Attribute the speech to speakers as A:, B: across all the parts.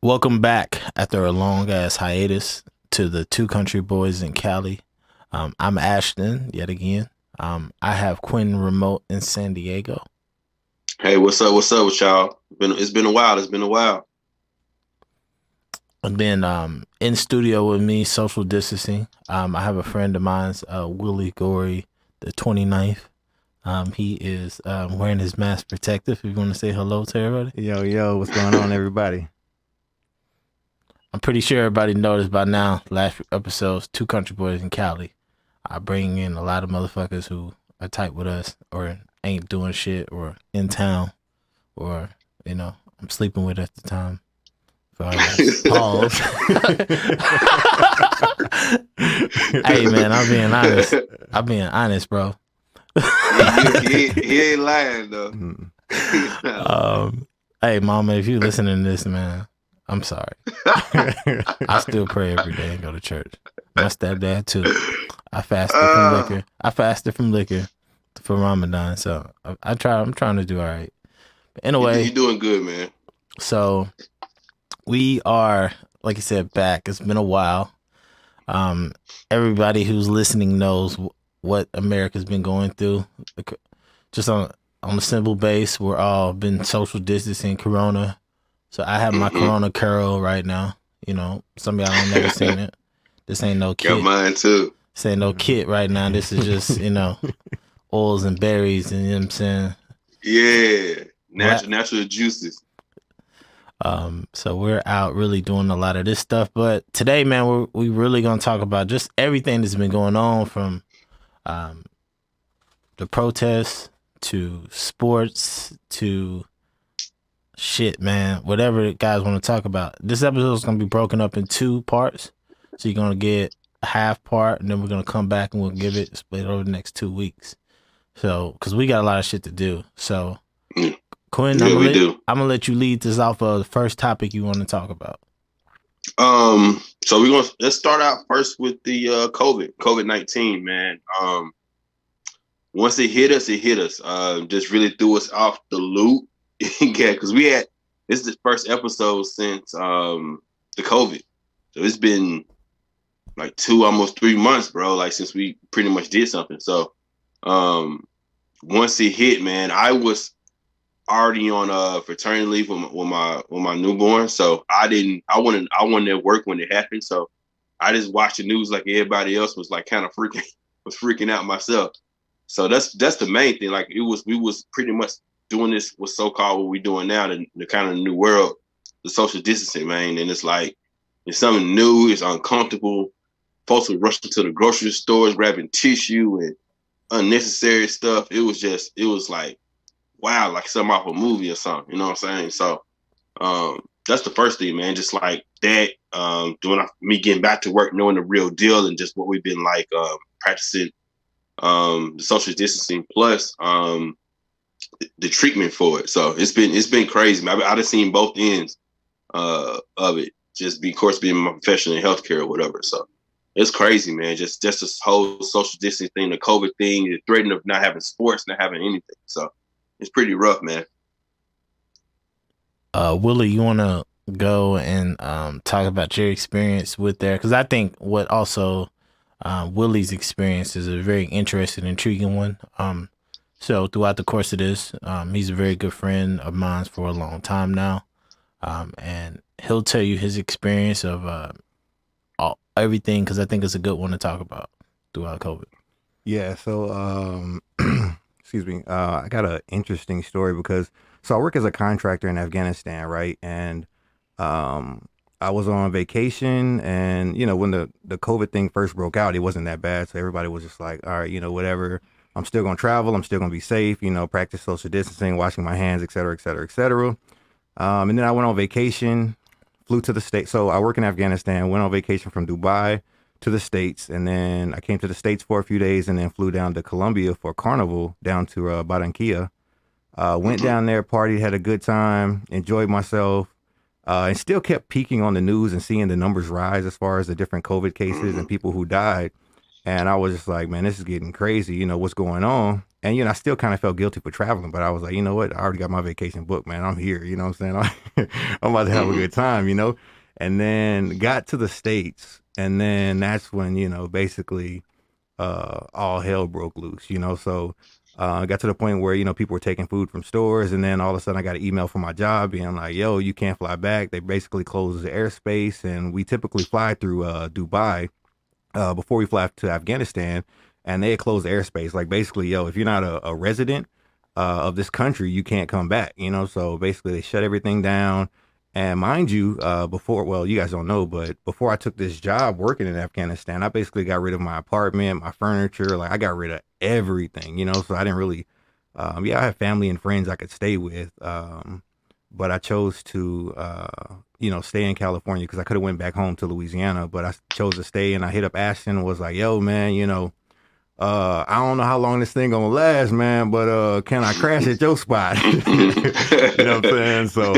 A: Welcome back after a long ass hiatus to the two country boys in Cali. I'm Ashton yet again. I have Quentin remote in San Diego.
B: Hey, what's up? What's up with y'all? It's been a while. It's been a while.
A: And then in studio with me, social distancing. I have a friend of mine's, Willie Goree, the 29th. He is wearing his mask protective. If you want to say hello to everybody.
C: Yo, yo, what's going on, everybody?
A: I'm pretty sure everybody noticed by now, last few episodes, two country boys in Cali. I bring in a lot of motherfuckers who are tight with us or ain't doing shit or in town or, I'm sleeping with at the time. Pause. Hey man, I'm being honest. I'm being honest, bro.
B: he ain't lying though.
A: Hey mama, if you listening to this, man, I'm sorry. I still pray every day and go to church. My stepdad too. I fasted from liquor for Ramadan, so I'm trying to do all right. But anyway,
B: you're doing good, man.
A: So we are, like I said, back. It's been a while. Everybody who's listening knows what America's been going through. Just on a simple base, we're all been social distancing, Corona. So I have my Corona curl right now. You know, some of y'all don't never seen it. This ain't no kit.
B: Got mine too.
A: This ain't no kit right now. This is just, oils and berries, and you know what I'm saying?
B: Yeah. Natural juices.
A: So we're out really doing a lot of this stuff. But today, man, we really gonna talk about just everything that's been going on from the protests to sports to shit, man. Whatever you guys want to talk about. This episode is gonna be broken up in two parts. So you're gonna get a half part, and then we're gonna come back and we'll give it split over the next 2 weeks. So, because we got a lot of shit to do. So, Quinn,
B: yeah,
A: I'm gonna let you lead this off of the first topic you want to talk about.
B: So let's start out first with the COVID-19, man. Once it hit us, just really threw us off the loop. Yeah, because this is the first episode since the COVID. So it's been like 2, almost 3 months, bro, like since we pretty much did something. So once it hit, man, I was already on fraternity leave with my newborn. So I wasn't at work when it happened. So I just watched the news like everybody else was like kind of freaking out myself. So that's the main thing. Like we was pretty much doing this was so-called what we're doing now, the kind of new world, the social distancing, man. And it's like, it's something new, it's uncomfortable. Folks were rushing to the grocery stores, grabbing tissue and unnecessary stuff. It was like, wow, like something off a movie or something, you know what I'm saying? So that's the first thing, man. Just like that, me getting back to work, knowing the real deal and just what we've been like practicing the social distancing plus the treatment for it. So it's been crazy, man. I've seen both ends of it. Just of course being my profession in healthcare or whatever. So it's crazy, man. Just this whole social distancing thing, the COVID thing, the threatening of not having sports, not having anything. So it's pretty rough, man.
A: Willie, you want to go and talk about your experience with there? Because I think what also Willie's experience is a very interesting, intriguing one. So throughout the course of this, he's a very good friend of mine for a long time now. And he'll tell you his experience of everything, because I think it's a good one to talk about throughout COVID.
C: Yeah, so, excuse me, I got an interesting story because, I work as a contractor in Afghanistan, right? And I was on vacation and, when the COVID thing first broke out, it wasn't that bad. So everybody was just like, all right, whatever. I'm still going to travel. I'm still going to be safe, practice social distancing, washing my hands, et cetera, et cetera, et cetera. And then I went on vacation, flew to the States. So I work in Afghanistan, went on vacation from Dubai to the States. And then I came to the States for a few days and then flew down to Colombia for Carnival down to Barranquilla. Went down there, partied, had a good time, enjoyed myself, and still kept peeking on the news and seeing the numbers rise as far as the different COVID cases and people who died. And I was just like, man, this is getting crazy. What's going on? And, I still kind of felt guilty for traveling, but I was like, you know what? I already got my vacation booked, man. I'm here. You know what I'm saying? I'm about to have a good time. And then got to the States. And then that's when, basically all hell broke loose. So I got to the point where, people were taking food from stores. And then all of a sudden I got an email from my job being like, yo, you can't fly back. They basically closed the airspace. And we typically fly through Dubai before we fly to Afghanistan, and they had closed the airspace. Like basically, yo, if you're not a resident of this country, you can't come back. So basically, they shut everything down. And mind you, well, you guys don't know, but before I took this job working in Afghanistan, I basically got rid of my apartment, my furniture. Like I got rid of everything. So I didn't really, I have family and friends I could stay with. But I chose to, stay in California because I could have went back home to Louisiana, but I chose to stay. And I hit up Ashton and was like, yo, man, I don't know how long this thing gonna last, man, but can I crash at your spot? You know what I'm saying? So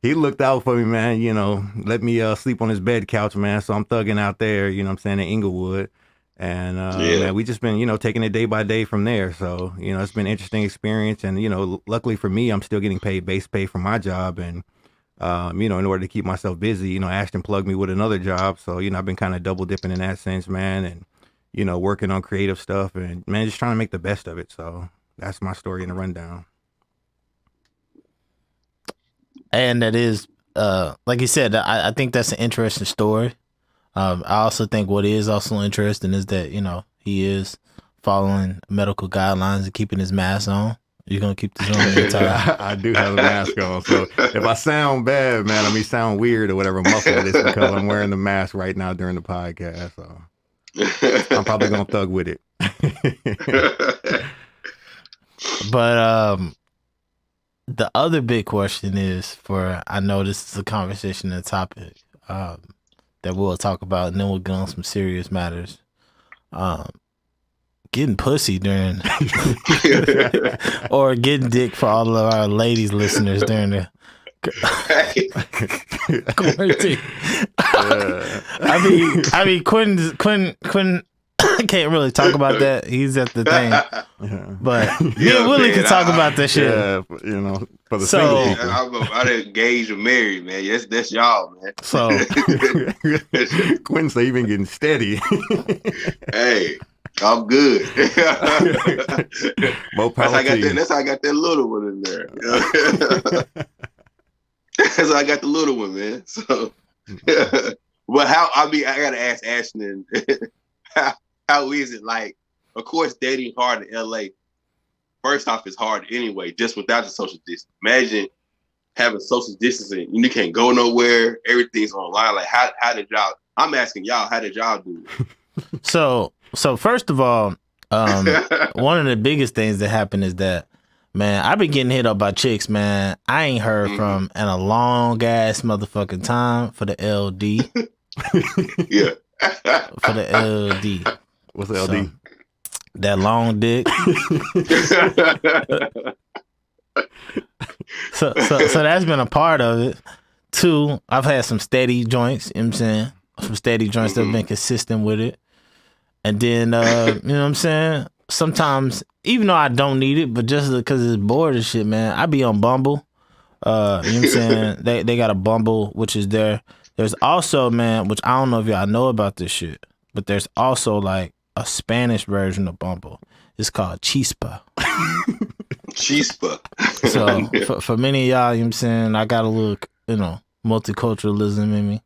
C: he looked out for me, man, let me sleep on his bed couch, man. So I'm thugging out there, in Inglewood. And man, we just been, taking it day by day from there. So, it's been an interesting experience. And, luckily for me, I'm still getting paid base pay from my job. And, in order to keep myself busy, Ashton plugged me with another job. So, I've been kind of double dipping in that sense, man. And, working on creative stuff and, man, just trying to make the best of it. So that's my story in a rundown.
A: And that is, like you said, I think that's an interesting story. I also think what is also interesting is that, he is following medical guidelines and keeping his mask on. You're going to keep this on the entire
C: I do have a mask on. So if I sound bad, man, sound weird or whatever, muffled, it's because I'm wearing the mask right now during the podcast. So I'm probably going to thug with it.
A: But the other big question is I know this is a conversation and a topic that we'll talk about, and then we'll get on some serious matters. Getting pussy during or getting dick for all of our ladies listeners during the quarantine. I mean, Quentin can't really talk about that. He's at the thing, but me and Willie can talk about that shit.
C: Yeah, for the single people.
B: I didn't engage or married, man. Yes, that's y'all, man.
A: So
C: Quentin say he been getting steady.
B: Hey, I'm good.
C: More power to you.
B: That's how I got that little one in there. That's how I got the little one, man. So, but I gotta ask Ashton, how is it like? Of course, dating hard in LA. First off, it's hard anyway, just without the social distance. Imagine having social distancing. You can't go nowhere. Everything's online. Like, how did y'all? I'm asking y'all, how did y'all do it?
A: So first of all, one of the biggest things that happened is that, man, I've been getting hit up by chicks, man. I ain't heard from in a long ass motherfucking time for the LD.
B: Yeah.
A: For the LD.
C: What's the LD?
A: So, that long dick. so that's been a part of it. Two, I've had some steady joints, you know what I'm saying? Some steady joints that have been consistent with it. And then, you know what I'm saying? Sometimes, even though I don't need it, but just because it's bored and shit, man, I be on Bumble. You know what I'm saying? They got a Bumble, which is there. There's also, man, which I don't know if y'all know about this shit, but there's also like a Spanish version of Bumble. It's called Chispa.
B: Chispa.
A: So for many of y'all, you know what I'm saying, I got a little, multiculturalism in me.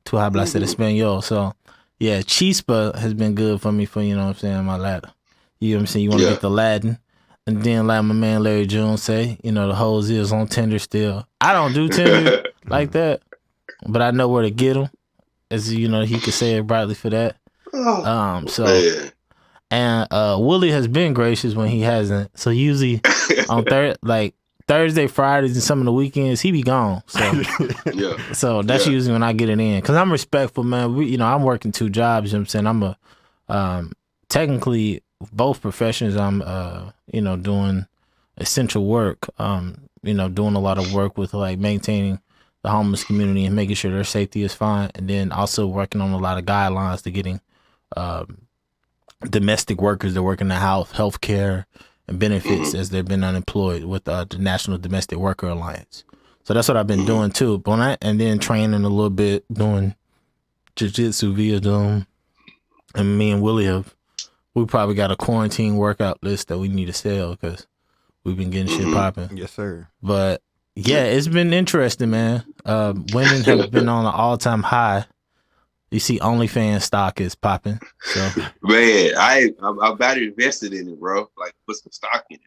A: Tu hablas el español. So yeah, Chispa has been good for me for, you know what I'm saying, my Latin. You know what I'm saying? You want to get the Latin. And then like my man Larry Jones say, the hoes is on Tinder still. I don't do Tinder like that, but I know where to get them. As he could say it brightly for that. And Willie has been gracious when he hasn't. So usually on Thursday, Fridays, and some of the weekends, he be gone. So so that's usually when I get it in. Cause I'm respectful, man. I'm working 2 jobs. You know what I'm saying? I'm technically both professions. I'm doing essential work. Doing a lot of work with like maintaining the homeless community and making sure their safety is fine, and then also working on a lot of guidelines to getting domestic workers that work in the healthcare and benefits as they've been unemployed with the National Domestic Worker Alliance. So that's what I've been doing too. But and then training a little bit, doing jiu-jitsu via Zoom. And me and Willie we probably got a quarantine workout list that we need to sell because we've been getting shit popping.
C: Yes, sir.
A: But yeah, it's been interesting, man. Women have been on an all-time high. You see OnlyFans stock is popping. So
B: man, I'm about invested in it, bro. Like put some stock in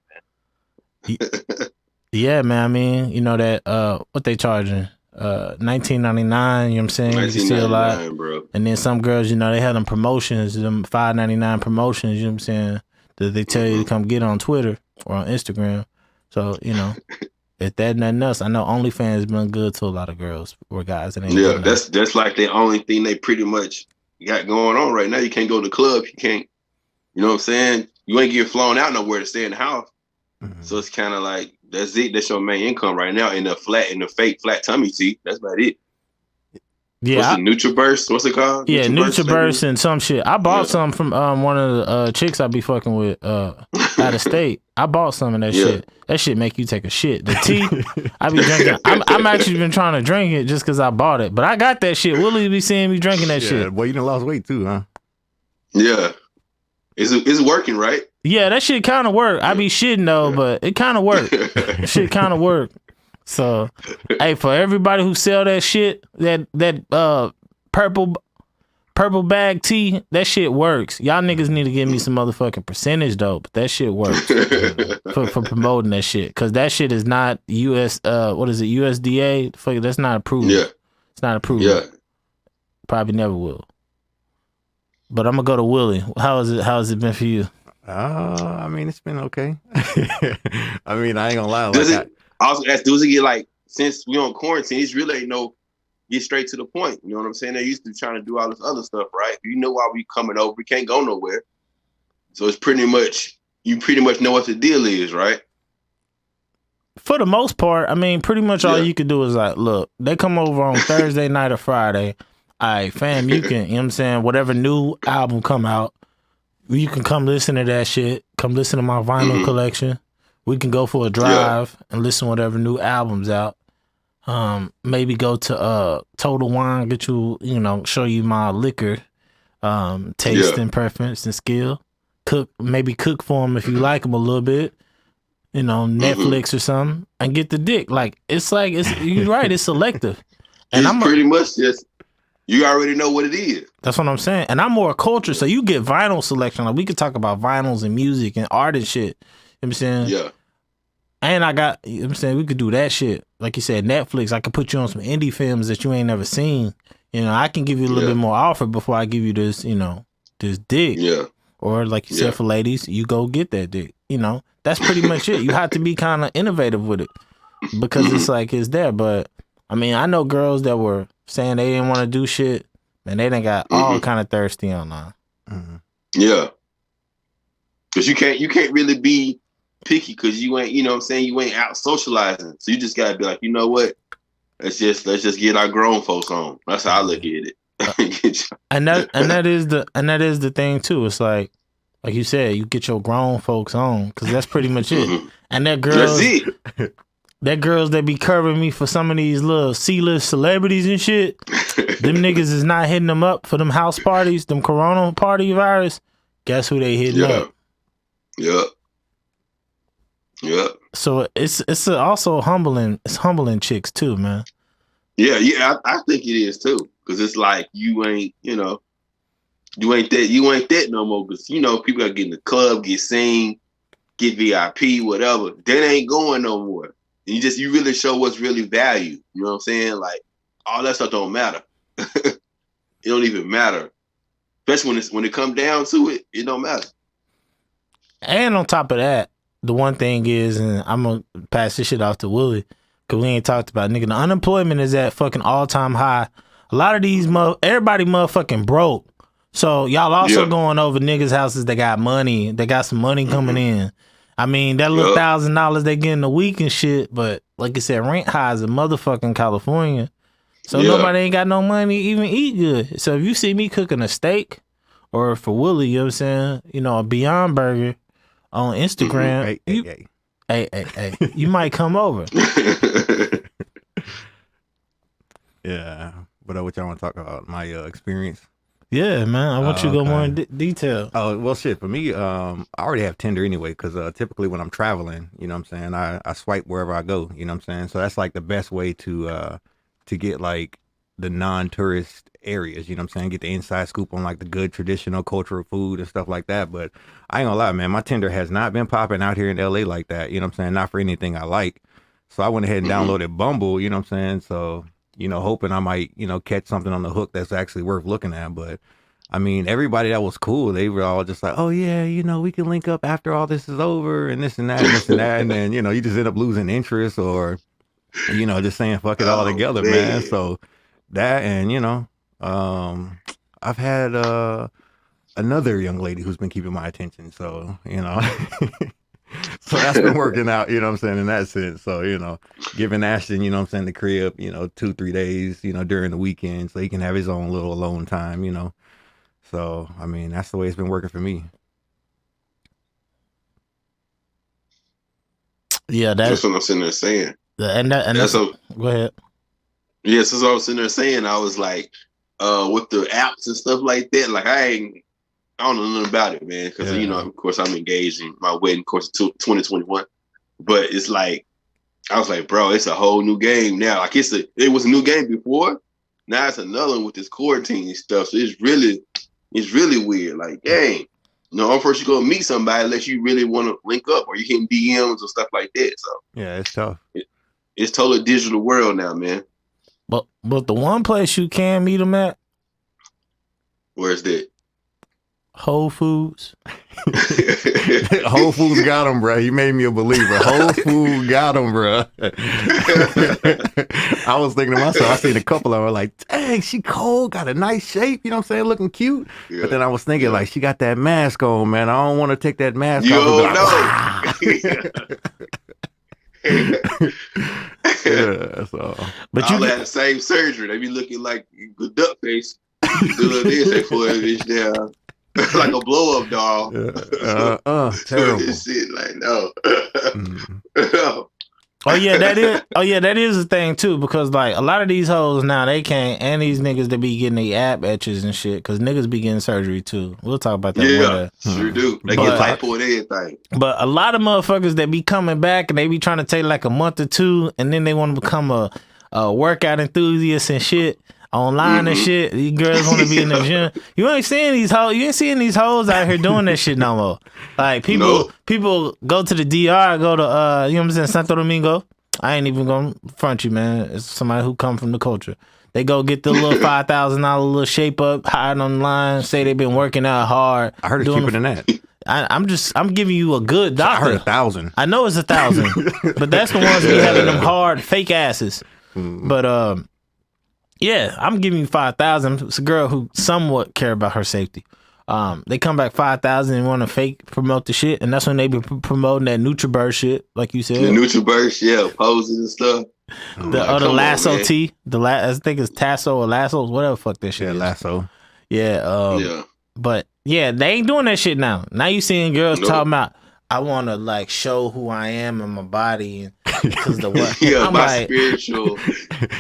B: it, man.
A: Yeah, man. I mean, you know that what they charging? $19.99, you know what I'm saying? You see a lot.
B: Bro.
A: And then some girls, you know, they have them promotions, them $5.99 promotions, you know what I'm saying, that they tell you to come get on Twitter or on Instagram. So, you know, if that nothing else, I know OnlyFans has been good to a lot of girls or guys.
B: Yeah, that's like the only thing they pretty much got going on right now. You can't go to the club. You can't, you know what I'm saying? You ain't get flown out nowhere to stay in the house. So it's kind of like, that's it. That's your main income right now in the fake flat tummy tea. That's about it.
A: Yeah.
B: What's the NutriBurst? What's it called?
A: Yeah, NutriBurst and some shit. I bought some from one of the chicks I be fucking with out of state. I bought some of that shit. That shit make you take a shit. The tea, I be drinking. I'm actually been trying to drink it just because I bought it. But I got that shit. Willie be seeing me drinking that shit.
C: Well, you done lost weight too, huh?
B: Yeah. It's working, right?
A: Yeah, that shit kind of work. I be shitting though, but it kind of work. Shit kind of work. So, hey, for everybody who sell that shit, that purple bag tea, that shit works. Y'all niggas need to give me some motherfucking percentage though, but that shit works for promoting that shit. Cause that shit is not USDA? Fuck, that's not approved.
B: Yeah.
A: It's not approved.
B: Yeah.
A: Probably never will. But I'm gonna go to Willie. How has it been for you?
C: I mean, it's been okay. I mean, I ain't gonna lie.
B: I was gonna ask, does it get like, since we on quarantine, it's really ain't no get straight to the point. You know what I'm saying? They used to trying to do all this other stuff, right? You know why we coming over? We can't go nowhere. So it's you pretty much know what the deal is, right?
A: For the most part, I mean, pretty much all you can do is like, look, they come over on Thursday night or Friday. All right, fam, you can, you know what I'm saying, whatever new album come out, you can come listen to that shit. Come listen to my vinyl collection. We can go for a drive and listen to whatever new albums out. Maybe go to Total Wine, get you, show you my liquor taste and preference and skill. Cook for them if you like them a little bit. Netflix or something, and get the dick. It's you're right, it's selective. And
B: it's pretty much just, you already know what it is.
A: That's what I'm saying. And I'm more culture, so you get vinyl selection. Like, we could talk about vinyls and music and art and shit. You know what I'm saying?
B: Yeah.
A: And I got, you know what I'm saying, we could do that shit. Like you said, Netflix, I could put you on some indie films that you ain't never seen. I can give you a little bit more offer before I give you this, this dick.
B: Yeah.
A: Or like you said, for ladies, you go get that dick. That's pretty much it. You have to be kind of innovative with it because it's there. But I mean, I know girls that were saying they didn't want to do shit, and they done got all kind of thirsty online.
B: Yeah. Because you can't really be picky because you ain't, you know what I'm saying, you ain't out socializing. So you just gotta be like, you know what? Let's just get our grown folks on. That's how I look at it.
A: and that is the thing too. It's like you said, you get your grown folks on because that's pretty much it. And that girls, that girls that be curving me for some of these little C-list celebrities and shit, them niggas is not hitting them up for them house parties, them corona party virus. Guess who they hitting up?
B: Yeah.
A: So it's also humbling. It's humbling chicks too, man.
B: Yeah. I think it is too, because it's like you ain't that no more. Because people gotta get in the club, get seen, get VIP, whatever. That ain't going no more. You really show what's really valued. You know what I'm saying? Like, all that stuff don't matter. It don't even matter. Especially when it comes down to it, it don't matter.
A: And on top of that, the one thing is, and I'm gonna pass this shit off to Willie, because we ain't talked about, nigga, the unemployment is at fucking all-time high. A lot of these everybody motherfucking broke. So y'all also going over niggas' houses that got money, that got some money coming in. I mean, that little $1,000 they get in a week and shit, but like I said, rent high is a motherfucking California. So nobody ain't got no money to even eat good. So if you see me cooking a steak, or for Willie, you know what I'm saying, a Beyond Burger, on Instagram, hey, you might come over.
C: Yeah, but what y'all want to talk about? My experience.
A: Yeah, man. I want you to go more in detail.
C: Oh, well, shit. For me, I already have Tinder anyway, because typically when I'm traveling, you know what I'm saying, I swipe wherever I go, you know what I'm saying? So that's like the best way to get like the non-tourist areas, you know what I'm saying? Get the inside scoop on like the good traditional cultural food and stuff like that. But I ain't gonna lie, man, my Tinder has not been popping out here in LA like that, you know what I'm saying? Not for anything I like. So I went ahead and downloaded Bumble, you know what I'm saying? So, you know, hoping I might, you know, catch something on the hook that's actually worth looking at. But I mean, everybody that was cool, they were all just like, oh yeah, you know, we can link up after all this is over and this and that and this and that. And then, you know, you just end up losing interest or, you know, just saying fuck it all together, man. So that, and, you know, I've had another young lady who's been keeping my attention. So, you know, so that's been working out, you know what I'm saying, in that sense. So, you know, giving Ashton, you know what I'm saying, the crib, you know, 2-3 days, you know, during the weekend so he can have his own little alone time, you know. So, I mean, that's the way it's been working for me.
A: Yeah,
B: that's what I'm sitting there saying.
A: And that's go ahead.
B: Yes, that's what I was sitting there saying. I was like, with the apps and stuff like that, like I don't know nothing about it, man. Because you know, of course, I'm engaged in my wedding course of 2021. But it's like, I was like, bro, it's a whole new game now. Like it was a new game before. Now it's another one with this quarantine and stuff. So it's really weird. Like, dang, first you go meet somebody unless you really want to link up or you hitting DMs or stuff like that. So
C: yeah, it's tough.
B: It's totally digital world now, man.
A: But the one place you can meet them at,
B: where's that?
A: Whole Foods.
C: Whole Foods got him, bro. You made me a believer. Whole Foods got him, bro. I was thinking to myself, I seen a couple of them like, dang, she cold, got a nice shape, you know what I'm saying, looking cute. Yeah. But then I was thinking, like, she got that mask on, man. I don't want to take that mask off. Yeah, so.
B: But you had the same surgery. They be looking like the duck face. Doing this, they put it down. Like a blow up doll.
C: Terrible.
B: This shit, like no.
A: Oh yeah, that is a thing too, because like a lot of these hoes now they can't, and these niggas they be getting the ab etches and shit, because niggas be getting surgery too. We'll talk about that.
B: Yeah, sure do. They get lipo and everything.
A: But a lot of motherfuckers that be coming back and they be trying to take like a month or two, and then they want to become a workout enthusiast and shit. Online and shit, these girls want to be in the gym. You ain't seeing these hoes. You ain't seeing these hoes out here doing that shit no more. Like people go to the DR, go to you know what I'm saying, Santo Domingo. I ain't even gonna front you, man. It's somebody who come from the culture. They go get the little $5,000 little shape up, hide online, say they've been working out hard.
C: I heard it's cheaper than that.
A: I'm giving you a good doctor.
C: I heard 1,000.
A: I know it's 1,000, but that's the ones that be having them hard fake asses. But yeah, I'm giving you 5,000. It's a girl who somewhat care about her safety. They come back 5,000 and want to fake promote the shit, and that's when they be promoting that NutriBurst shit, like you said.
B: The NutriBurst, yeah, poses and stuff.
A: The other lasso tea, I think it's Tasso or Lasso, whatever the fuck that shit is.
C: Lasso.
A: Yeah.
B: Yeah.
A: But yeah, they ain't doing that shit now. Now you seeing girls talking about, I want to like show who I am in my body and because the what?
B: Yeah, I'm my like, spiritual.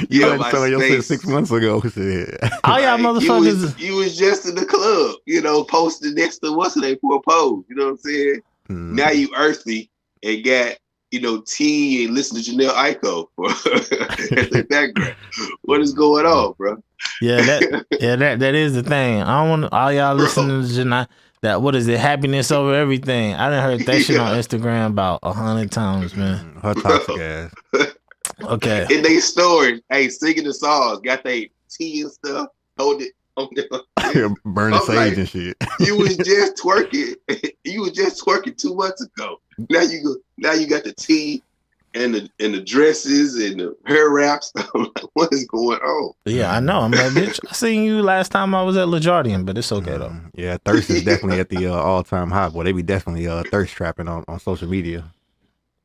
C: Yeah, my space. You said 6 months ago.
A: All y'all motherfuckers.
B: You was just in the club, you know, posted next to what's the name for a pose. You know what I'm saying? Now you earthy and got, you know, tea and listen to Janelle Aiko as the background. What is going on, bro?
A: Yeah, that is the thing. I don't want all y'all listening to Janelle. That what is it? Happiness over everything. I done heard that shit on Instagram about 100 times, man.
C: Her toxic ass.
A: Okay.
B: In they stories, hey, singing the songs, got they tea and stuff, hold it on there.
C: Burning sage like, and shit.
B: You was just twerking. You was just twerking 2 months ago. Now you got the tea and the dresses and the hair wraps. I'm like, what is going on?
A: Yeah, I know. I'm like, bitch, I seen you last time I was at LaJardian, but it's okay though.
C: Yeah, thirst is definitely at the all-time high. Boy, they be definitely thirst trapping on social media.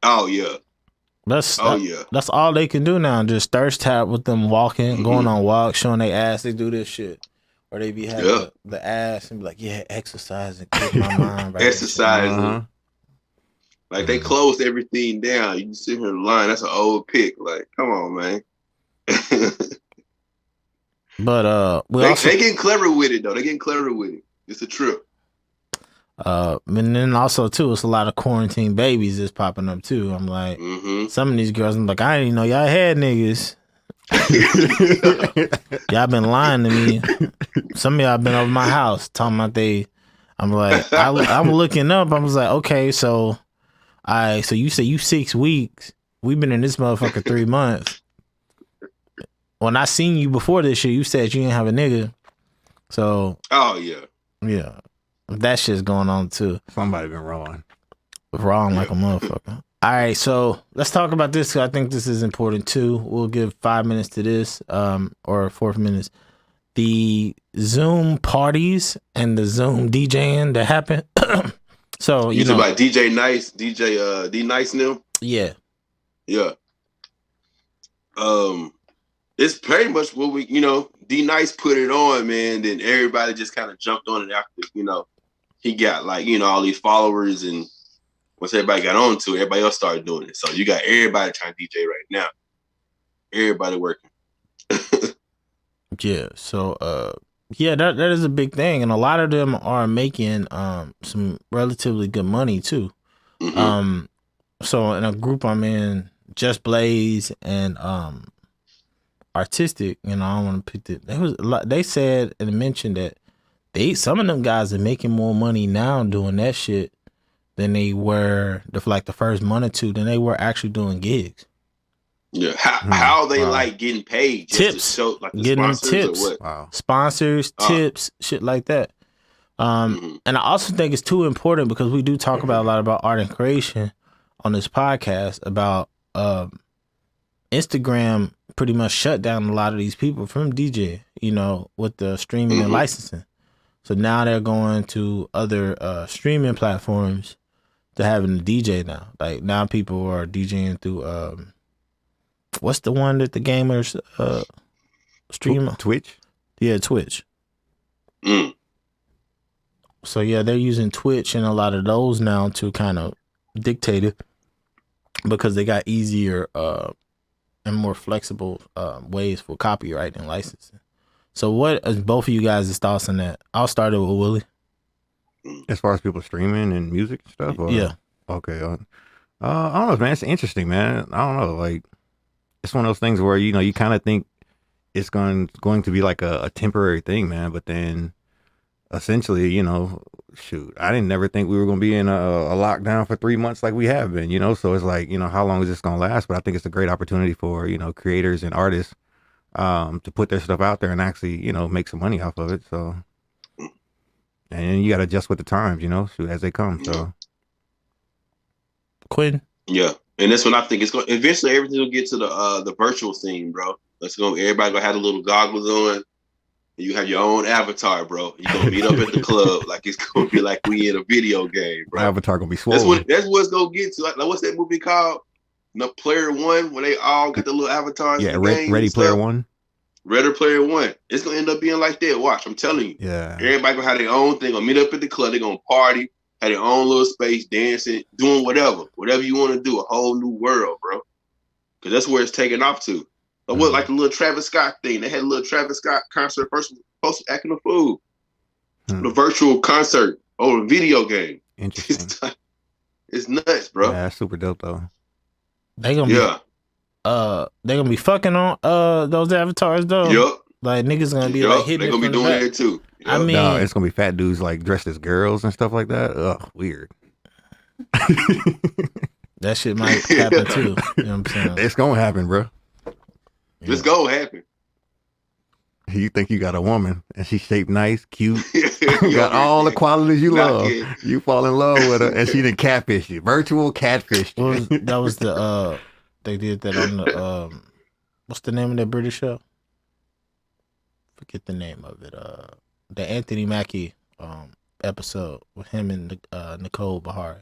B: Oh yeah.
A: That's all they can do now. Just thirst tap with them walking, going on walks, showing their ass. They do this shit. Or they be having the ass and be like, yeah, exercise and keep my mind right.
B: Exercising. Like they closed everything down. You sit here in line. That's an old pick. Like, come on, man.
A: But
B: they getting clever with it though. They getting clever with it. It's a trip.
A: And then also too, it's a lot of quarantine babies that's popping up too. I'm like, some of these girls, I'm like, I didn't even know y'all had niggas. Y'all been lying to me. Some of y'all been over my house talking about they. I'm like, I'm looking up. I was like, okay, so you say you 6 weeks. We've been in this motherfucker 3 months. When I seen you before this shit, you said you didn't have a nigga. So.
B: Oh yeah.
A: That shit's going on too.
C: Somebody been wrong.
A: Wrong like a motherfucker. All right, so let's talk about this. 'Cause I think this is important too. We'll give 5 minutes to this, or 4 minutes. The Zoom parties and the Zoom DJing that happened. So
B: you talking about DJ Nice, DJ D Nice now?
A: Yeah.
B: It's pretty much what we, D Nice put it on, man. Then everybody just kind of jumped on it after, he got like, all these followers, and once everybody got on to it, everybody else started doing it. So you got everybody trying to DJ right now. Everybody working.
A: Yeah. So, that is a big thing, and a lot of them are making some relatively good money too. So in a group I'm in, Just Blaze and Artistic, I don't want to pick it. They said and mentioned that some of them guys are making more money now doing that shit than they were the first month or two than they were actually doing gigs.
B: Yeah, how they like getting paid? Just
A: tips,
B: to show, like the
A: getting them
B: sponsors
A: tips,
B: or what?
A: Sponsors, tips, shit like that. And I also think it's too important because we do talk about a lot about art and creation on this podcast about Instagram pretty much shut down a lot of these people from DJ, with the streaming and licensing. So now they're going to other streaming platforms to having a DJ now. Like now people are DJing through what's the one that the gamers stream?
C: Twitch?
A: Yeah, Twitch. So yeah, they're using Twitch and a lot of those now to kind of dictate it because they got easier and more flexible ways for copyright and licensing. So what is both of you guys' thoughts on that? I'll start it with Willie.
C: As far as people streaming and music and stuff? Or?
A: Yeah.
C: Okay. I don't know, man. It's interesting, man. I don't know. Like, it's one of those things where, you kind of think it's going to be like a temporary thing, man. But then essentially, shoot, I didn't never think we were going to be in a lockdown for 3 months like we have been, So it's like, how long is this going to last? But I think it's a great opportunity for, creators and artists to put their stuff out there and actually, make some money off of it. So, and you got to adjust with the times, shoot, as they come. So,
A: Quentin?
B: Yeah. And that's when I think it's going. Eventually, everything will get to the virtual scene, bro. Everybody gonna have the little goggles on. You have your own avatar, bro. You gonna meet up at the club like it's gonna be like we in a video game, bro.
C: My avatar gonna be swollen.
B: That's what's gonna get to. Like what's that movie called? No, Player One, when they all got the little avatars.
C: Yeah, Ready Player One.
B: Ready Player One. It's gonna end up being like that. Watch, I'm telling you.
C: Yeah.
B: Everybody gonna have their own thing. Gonna meet up at the club. They're gonna party. Had their own little space, dancing, doing whatever you want to do. A whole new world, bro. Because that's where it's taking off to. But what, like the little Travis Scott thing? They had a little Travis Scott concert. Person supposed to acting a fool. The virtual concert or a video game.
C: Interesting.
B: It's nuts, bro.
C: Yeah, that's super dope though.
A: They gonna be fucking on those avatars though.
B: Yup.
A: Like niggas gonna be like hitting.
B: They gonna be doing that too. Yep.
A: I mean,
C: no, it's gonna be fat dudes like dressed as girls and stuff like that. Ugh, weird.
A: That shit might happen too. You know what I'm saying?
C: It's gonna happen, bro.
B: Yeah. It's gonna happen.
C: You think you got a woman and she's shaped nice, cute, got all the qualities you love. You fall in love with her and she done catfish you. Virtual catfish.
A: That was the they did that on the what's the name of that British show? Forget the name of it. The Anthony Mackie episode with him and Nicole Bahari.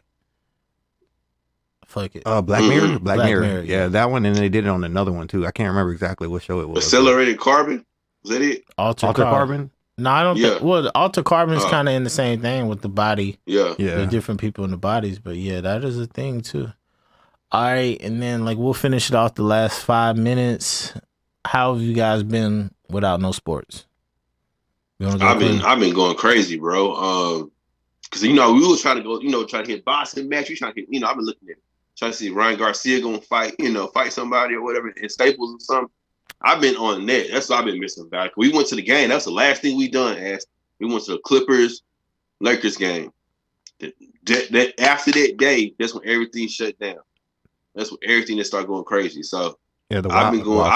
A: Fuck it.
C: Black Mirror? Black Mirror.
A: Yeah,
C: Yeah, that one, and they did it on another one too. I can't remember exactly what show it was.
B: Accelerated Carbon? Was that it?
A: Altered Carbon. No, I don't think.
B: Yeah.
A: Well, the Alter Carbon's kind of in the same thing with the body.
B: Yeah.
C: Yeah.
A: There's different people in the bodies, but yeah, that is a thing too. All right, and then like we'll finish it off the last 5 minutes. How have you guys been without no sports? You wanna go, Quentin?
B: I've been going crazy, bro. Because we were trying to go, try to hit boxing match. We trying to get, I've been looking at trying to see Ryan Garcia gonna fight, fight somebody or whatever in Staples or something. I've been on net. That's what I've been missing about. We went to the game. That's the last thing we done. We went to the Clippers Lakers game. That after that day, that's when everything shut down. That's when everything that started going crazy. So
C: Yeah,
B: I've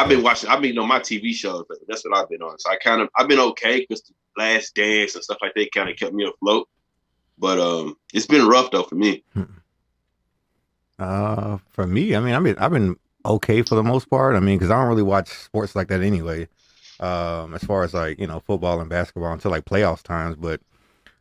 B: been watching. I've been on my TV shows. That's what I've been on. So I've been okay because the Last Dance and stuff like that kind of kept me afloat. But it's been rough though for me.
C: For me, I mean, I've been okay for the most part. I mean, because I don't really watch sports like that anyway. As far as like football and basketball until like playoffs times, but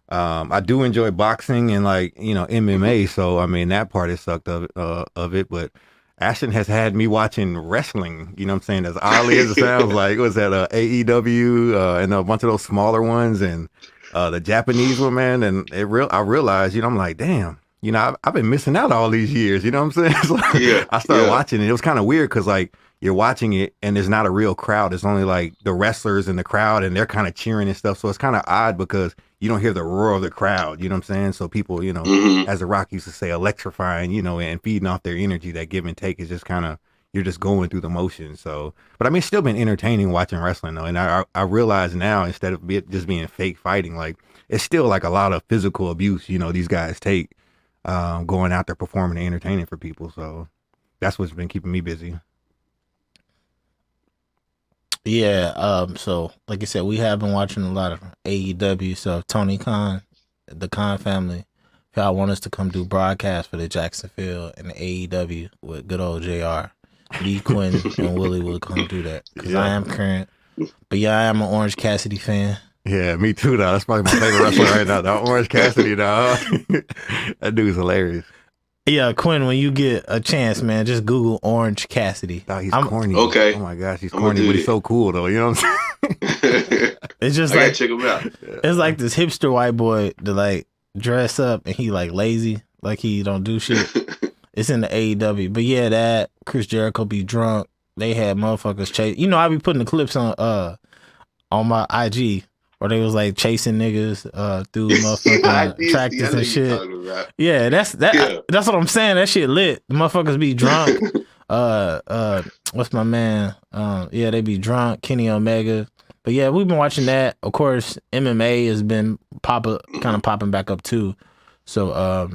C: I do enjoy boxing and like MMA. So I mean that part is sucked of it, but Ashton has had me watching wrestling. You know what I'm saying? As oddly as it sounds, like was that AEW and a bunch of those smaller ones and the Japanese one, man. And I realized, I'm like, damn. I've been missing out all these years. You know what I'm saying? So I started watching it. It was kind of weird because like you're watching it and there's not a real crowd. It's only like the wrestlers in the crowd and they're kind of cheering and stuff. So it's kind of odd because you don't hear the roar of the crowd. You know what I'm saying? So people, as the Rock used to say, electrifying, and feeding off their energy. That give and take is just kind of, you're just going through the motions. So, but I mean, it's still been entertaining watching wrestling though. And I realize now, instead of just being fake fighting, like it's still like a lot of physical abuse, these guys take. Going out there performing and entertaining for people. So that's what's been keeping me busy.
A: Yeah. So like I said, we have been watching a lot of AEW stuff. Tony Khan, the Khan family, if y'all want us to come do broadcast for the Jacksonville and the AEW with good old JR, me, Quentin, and Willie will come do that. Because I am current. But yeah, I am an Orange Cassidy fan.
C: Yeah, me too, dog. That's probably my favorite wrestler right now, dog. Orange Cassidy, dog. That dude's hilarious.
A: Yeah, Quinn, when you get a chance, man, just Google Orange Cassidy.
C: Dog, he's corny.
B: Okay.
C: Oh my gosh, he's corny, but he's so cool though. You know what I'm saying?
B: It's just I gotta check him out.
A: It's like this hipster white boy that like dress up and he like lazy, like he don't do shit. It's in the AEW, but yeah, that Chris Jericho be drunk. They had motherfuckers chase. I be putting the clips on my IG. Or they was like chasing niggas through motherfucking tractors and shit. Yeah, that's what I'm saying. That shit lit. The motherfuckers be drunk. What's my man? Yeah, they be drunk. Kenny Omega. But yeah, we've been watching that. Of course, MMA has been popping back up too. So I've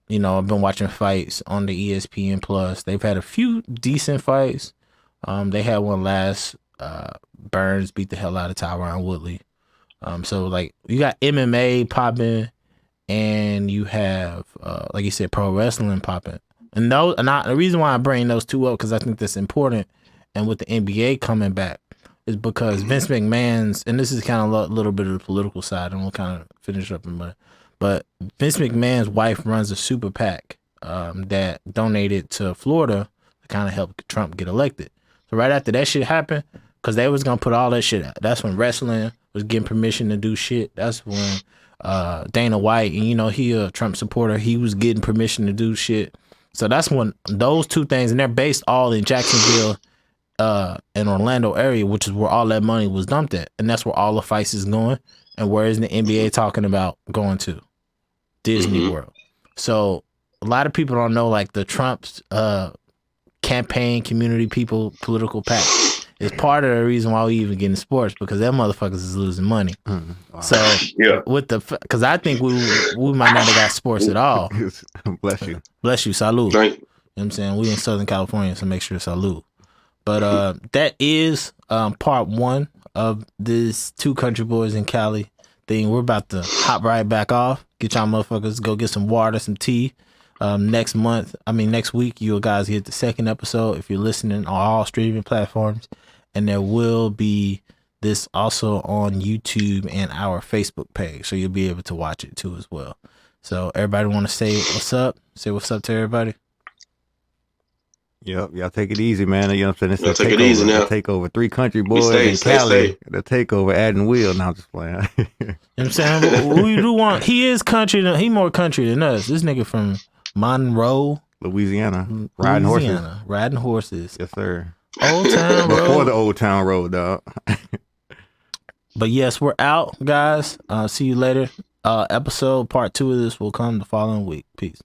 A: been watching fights on the ESPN Plus. They've had a few decent fights. They had one last. Burns beat the hell out of Tyron Woodley. So like you got MMA popping, and you have like you said, pro wrestling popping, and the reason why I bring those two up because I think that's important, and with the NBA coming back is because Vince McMahon's, and this is kind of a little bit of the political side, and we'll kind of finish up in a minute, but Vince McMahon's wife runs a super PAC that donated to Florida to kind of help Trump get elected. So right after that shit happened, because they was gonna put all that shit out. That's when wrestling was getting permission to do shit. That's when Dana White, and he a Trump supporter, he was getting permission to do shit. So that's when those two things, and they're based all in Jacksonville and Orlando area, which is where all that money was dumped at. And that's where all the fights is going. And where is the NBA talking about going to? Disney World. So a lot of people don't know like the Trump's campaign, community people, political PAC. It's part of the reason why we even get in sports because them motherfuckers is losing money. Wow. So
B: yeah,
A: because I think we might not have got sports at all.
C: Bless you,
A: salud.
B: Thank you.
A: You know what I'm saying? We in Southern California, so make sure to salud. But that is part one of this Two Country Boys in Cali thing. We're about to hop right back off. Get y'all motherfuckers go get some water, some tea. Next week, you guys get the second episode if you're listening on all streaming platforms. And there will be this also on YouTube and our Facebook page. So you'll be able to watch it too as well. So everybody want to say what's up? Say what's up to everybody.
C: Yep, y'all take it easy, man. You know what I'm saying? It's
B: Y'all
C: the
B: take it
C: takeover.
B: easy now.
C: The takeover. 3 country boys
B: stay,
C: in
B: stay,
C: Cali.
B: stay.
C: The takeover. Adding Will. Now I'm just playing.
A: You know what I'm saying? We do want. He is country. He more country than us. This nigga from Monroe,
C: Louisiana. Riding horses.
A: Riding horses.
C: Yes, sir.
A: Old Town Road.
C: Before the Old Town Road, dog.
A: But yes, we're out, guys. See you later. Episode part 2 of this will come the following week. Peace.